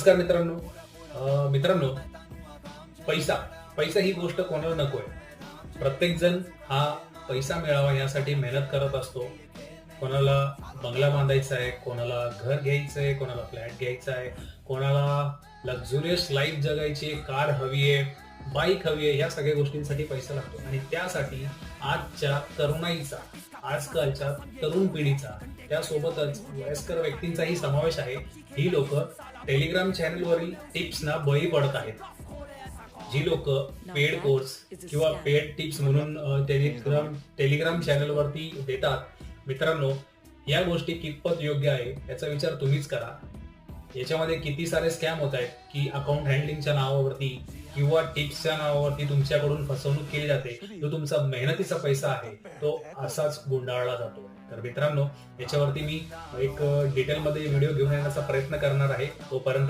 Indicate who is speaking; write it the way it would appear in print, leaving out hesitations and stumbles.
Speaker 1: नमस्कार मित्रांनो. मित्रांनो, पैसा पैसा ही गोष्ट कोणाला नको आहे. प्रत्येक जण हा पैसा मिळावा यासाठी मेहनत करत असतो. कोणाला बंगला बांधायचा आहे, कोणाला घर घ्यायचंय, कोणाला फ्लॅट घ्यायचा आहे, कोणाला लक्झुरियस लाईफ जगायची आहे, कार हवी आहे, बाईक हवी आहे. ह्या सगळ्या गोष्टींसाठी पैसा लागतो आणि त्यासाठी आजच्या तरुणाईचा, आजकालच्या तरुण पिढीचा, त्यासोबतच वयस्कर व्यक्तींचाही समावेश आहे. ही लोक टेलिग्राम चॅनलवरील टिप्सना बळी पडत आहेत. जी लोक पेड कोर्स किंवा पेड टिप्स म्हणून टेलिग्राम चॅनलवरती देतात. मित्रांनो, या गोष्टी कितपत योग्य आहे याचा विचार तुम्हीच करा. याच्यामध्ये किती सारे स्कॅम होत आहेत की अकाउंट हँडलिंगच्या नावावरती किंवा टिप्सच्या नावावरती तुमच्याकडून फसवणूक केली जाते. जो तुमचा मेहनतीचा पैसा आहे तो असाच गुंडाळला जातो. तर मित्रांनो, याच्यावरती मी एक डिटेलमध्ये व्हिडिओ घेऊन येण्याचा प्रयत्न करणार आहे. तोपर्यंत